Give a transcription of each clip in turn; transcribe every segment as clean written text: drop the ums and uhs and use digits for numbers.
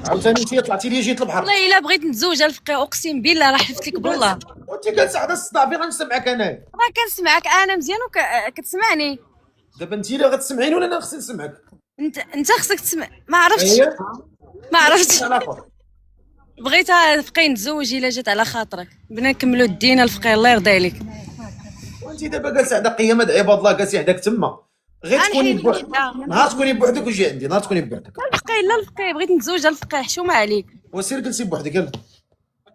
عاوتاني انت طلعتي لي جيت البحر. والله الا بغيت نتزوج الفقيه اقسم بالله راه حلفت لك بالله. وانت جالسه على الصداع فين غنسمعك انايا؟ راه كنسمعك انا مزيان كتسمعني. دابا انت اللي غتسمعيني ولا انا خصني نسمعك؟ انت خصك تسمع، ما عرفتش. اييه. ما عرفتش. على الاخر. بغيتها الفقيه نتزوج الا جات على خاطرك، بغينا نكملوا الدين الفقيه الله يرضي عليك. وانت دابا جالسه عندك قيامه عباد الله جالسه عندك تما. غير تكوني غنحيد لك بوحدك. نهار تكوني بوحدك وجي عندي، نهار تكوني بوحدك. الفقيه لا الفقيه بغيت نتزوج الفقيه حشومه عليك. وسير جلسي بوحدك يلا.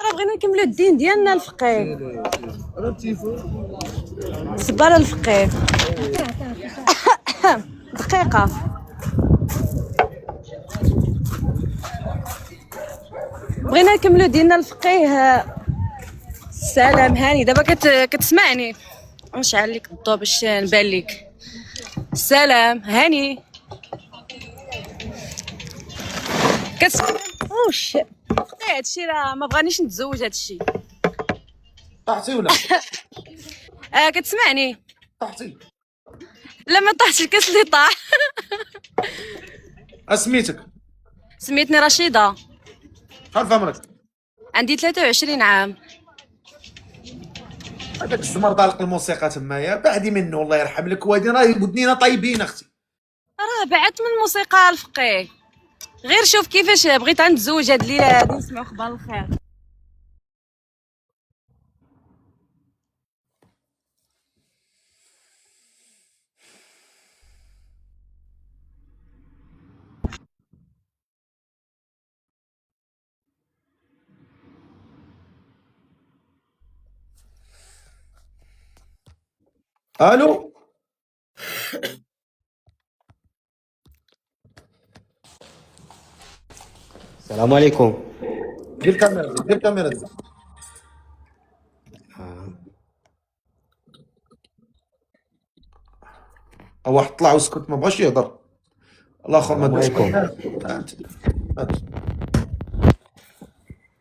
راه بغينا نكملوا الدين ديالنا الفقيه. صبر الفقيه. دقيقه. بغينا نكملوا ديننا الفقيه. سلام هاني دابا كتسمعني. نشعل لك الضوء باش نبان لك. سلام هاني كتسمعني. اوش فقيه هادشي راه ما بغانيش نتزوج هادشي. طاحتي ولا؟ كتسمعني. طاحتي. لا ما طاحش الكاس اللي طاح. اسميتك؟ سميتني رشيده. شحال في عمرك؟ عندي 23 عام. هذاك الزمر طالق الموسيقى تمايا بعدي منه الله يرحم لك وادي راه ودنينا طيبين اختي. راه بعدت من الموسيقى الفقيه. غير شوف كيفاش بغيت نتزوج هاد الليله هادي نسمعوا اخبار الخير. الو. السلام عليكم. دير الكاميرا دير الكاميرا دير. واحد طلع وسكت ما بغاش يهضر. الاخر ما السلام قالش. عليكم.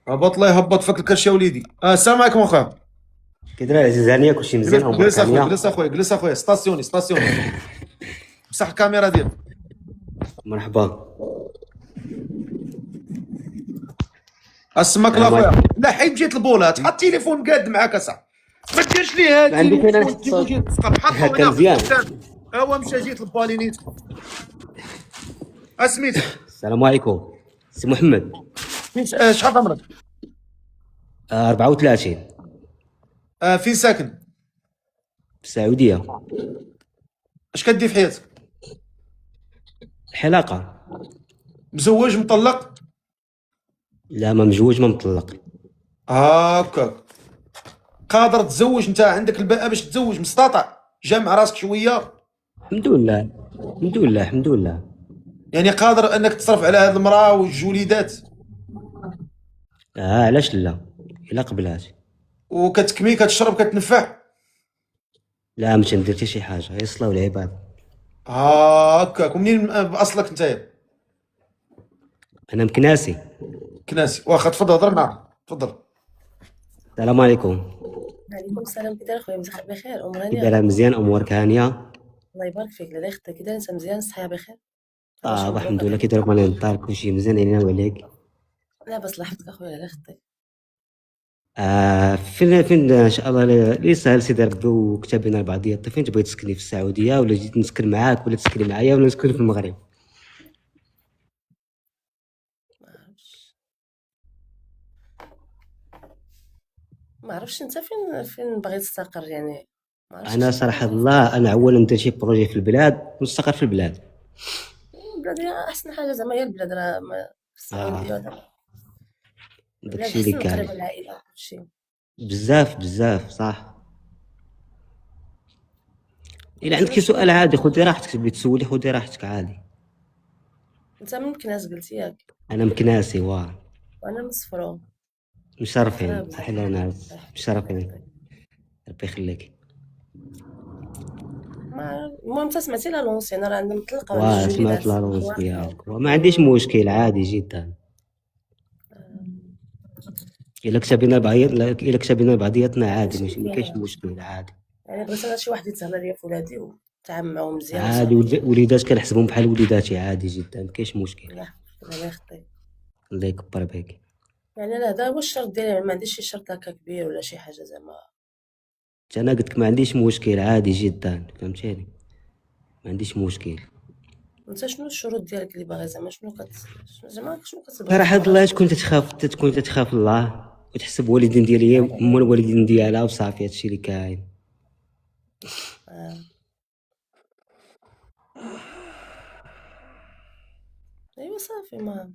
هبط الله يهبط فيك الكرش يا وليدي. السلام عليكم اخويا. كي داير عزيز عليا كلشي مزيان امورك جلس اخويا هانيه؟ جلس اخويا جلس اخويا ستاسيوني ستاسيوني. مسح الكاميرا ديالك. مرحبا. اسمك لا اخويا. لا حيد جيت البولات حط التليفون قاد معاك اصاحبي. ما ديرش ليه هادي. عندك انا جيت تسقط حطو هكا هنا. مزيان. هو مشى جيت البالينيت. اسميتك؟ السلام عليكم سي محمد. شحال عمرك؟ 34. فين ساكن؟ في السعوديه. اش كدير في حياتك؟ حلاقه. مزوج مطلق؟ لا ما مجوج ما مطلق. هاكاك. قادر تتزوج انت عندك الباء باش تتزوج مستطاع جامع راسك شويه؟ الحمد لله الحمد لله الحمد لله. يعني قادر انك تصرف على هذه المراه وجوج وليدات؟ علاش لا الا قبلات. وكتكمي كتشرب كتنفع؟ لا ما تندير حتى شي حاجه يصلاو العباد. هاكاك. ومنين باصلك نتايا؟ انا مكناسي. كناسي. واخا تفضل هضر معاه تفضل. السلام عليكم. وعليكم السلام. كي داير خويا؟ بخير امور كي هانيه. دايره؟ مزيان امورك هانيه؟ الله يبارك فيك. لا اختي كي داير انت؟ مزيان الصحه بخير؟ الحمد لله. كي داير مالين طار كلشي مزيان علينا وعليك؟ لاباس الله يحفظك اخويا. لا اختي فين ان شاء الله لي سهل سيدي ربي وكتبنا لبعضياتنا. فين تبغي تسكني؟ في السعوديه ولا جيت نسكن معاك ولا تسكني معايا ولا نسكن في المغرب؟ ما عرفتش انت فين باغي تستقر يعني؟ ما عرفتش. انا صراحه الله انا اولا ندير شي بروجي في البلاد ونستقر في البلاد. البلاد هي احسن حاجه زعما. هي البلاد راه في السعوديه داكشي اللي البلاد احسن قريب كاين العائله كلشي. بزاف بزاف صح. الا عندك شي سؤال عادي خذي راحتك. تبغي تسولي خذي راحتك عادي. انت من مكناس قلتي ياك؟ انا مكناسي وانا من صفرو. مشرفين. صحيح لي ناس مشرفين. ربي يخليك. المهم انت سمعتي لا لونس يعني راه عندنا مطلقه وعندنا جوج وليدات. سمعت لاروس ديالك وما عنديش مشكل عادي جدا. الا كتبنا بعضياتنا عادي ماشي ما كاينش مشكل عادي. يعني بغيت انا شي واحد يتهلا ليا في ولادي وتعامل معاهم مزيان. عادي وليدات كنحسبهم بحال وليداتي عادي جدا ما كاينش مشكل. الله يحفظك. الله يخطيك. الله يكبر بك. يعني انا هذا هو الشرط ديالي، ما عنديش شي شرط هكا كبير ولا شي حاجه زعما. حتى انا قلت لك ما عنديش مشكل، عادي جدا، فهمتيني، ما عنديش مشكل. انت شنو الشروط ديالك اللي باغي زعما شنو زعما شنو كتبغي صراحة الله تكون تتخاف الله وتحسب والدين ديالي هما الوالدين ديالها وصافي، هادشي اللي كاين. آه. ايوا صافي، ما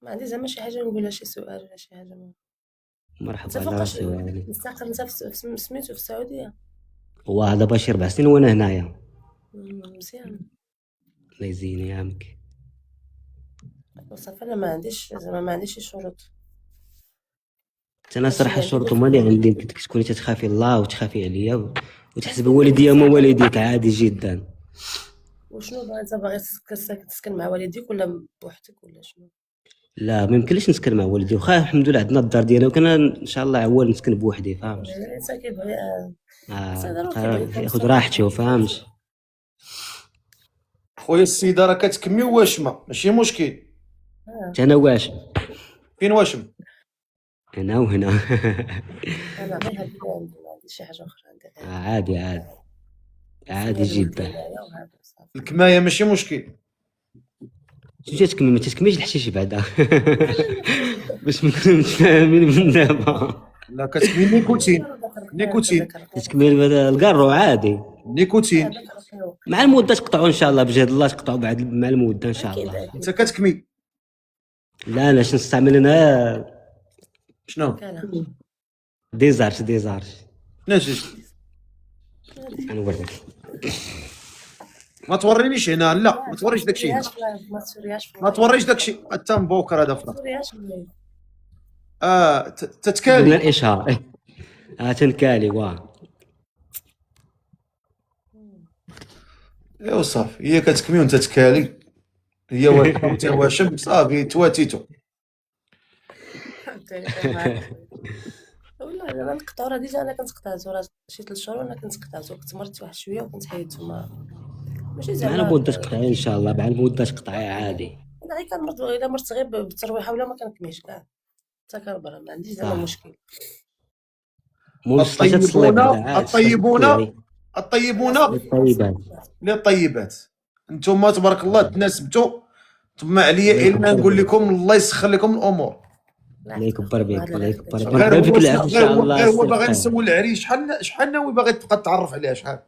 عندي زعما شي حاجه نقولها، شي سؤال ولا شي حاجه انت مرحبا على فوقاش راسي وعلي. مستقر انت سميتو في السعوديه؟ وهذا باش 4 سنين وانا هنايا. مزيان. الله يزين ايامك. صافي انا ما عنديش زعما ما عنديش شي شروط. حتى انا صراحة ماشي الشروط عندي هما اللي عندي، بدك تكوني تتخافي الله وتخافي عليا وتحسبي والدي هما والديك، عادي جدا. وشنو باغي انت باغي تسكن مع والديك ولا بوحدك ولا شنو؟ لا ما يمكنليش نسكن مع والدي، وخا الحمد لله عندنا الدار ديالنا، وكان ان شاء الله عوال نسكن بوحدي، فهمت. الانسان كيبغي الانسان راه كيبغي ياخذ راحته، فهمت. خويا السيده راه كتكمي واشمه ماشي مشكل. حتى انا واشم، فين واشم؟ هنا وهنا. انا غير هادي اللي عندي، ما عنديش شي حاجه اخرى، عندي غير عادي عادي، عادي جدا. هنايا وهذا صافي. الكمايه ماشي مشكل. شنو تتكمي؟ ما تتكميش الحشيش بعدا. باش نكونوا متفاهمين من دابا. لا كتكمي نيكوتين. نيكوتين. تتكمي القارو عادي، نيكوتين. مع المده تقطعوا ان شاء الله، بجهد الله تقطعوا بعد مع المده ان شاء الله. انت كتكمي لا انا باش نستعمل انا شنو؟ ديزارش. ناجي غنوريك. ما تورينيش هنا، لا ما توريش داكشي، ما توريش داكشي حتى مبوكر هذا فرا. قلنا تتكالي. الاشهار. تنكالي واه. ايوا صافي، هي كتكمي وانت تكالي، هي واشم وانت واشم، صافي تواتيتو. والله انا نقطعو، راه ديجا انا كنت قطعتو، راه شي 3 شهور وانا كنت قطعتو، كنت مرت واحد شويه وكنت حيدتو، ماشي مع زعما المده تقطعي ان شاء الله، مع المده تقطعي عادي. انا غير كنمرض، الا مرت غير بالترويحه ولا ما كنكميش كاع حتى كنبرا، ما عنديش زعما مشكل. الطيبون الطيبات. للطيبات. انتم تبارك الله تناسبتوا، ثم عليا الا نقول لكم الله يسخر لكم الامور. الله يكبر بك، الله يكبر بك. غير نبغي فيك العافيه ان شاء الله. غير هو باغي نسول العريس، شحال ناوي باغي تبقى تتعرف عليها؟ شحال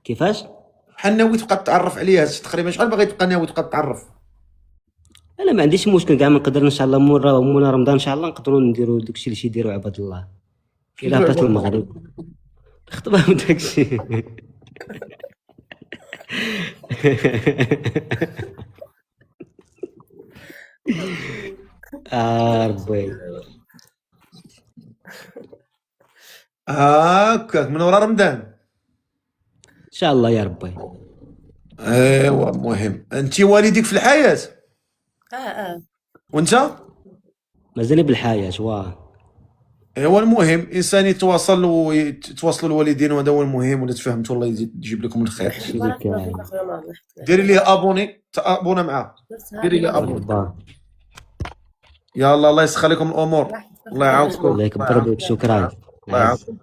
كيفاش؟ شحال ناوي تبقى تتعرف عليها تقريبا؟ شحال باغي تبقى ناوي تبقى تتعرف؟ انا ما عنديش مشكل كاع، ما نقدر ان شاء الله مونا رمضان ان شاء الله نقدروا نديروا داكشي اللي يديروا عباد الله الى بات المغرب، خطبه وداكشي. ربي هاكاك من ورا رمضان ان شاء الله يا ربي. ايوا المهم انت والديك في الحياه وانت مازال بالحياه واه. ايوا المهم انسان يتواصل ويتواصلوا الوالدين، وهذا هو المهم، ولا تفهمتوا الله يجيب لكم الخير. ديري ليه ابوني، تابونا معاه، ديري ليه ابوني. يلا الله يسخر لكم الامور، الله يعاونكم. الله يكبر بك، شكرا. الله يعاونكم.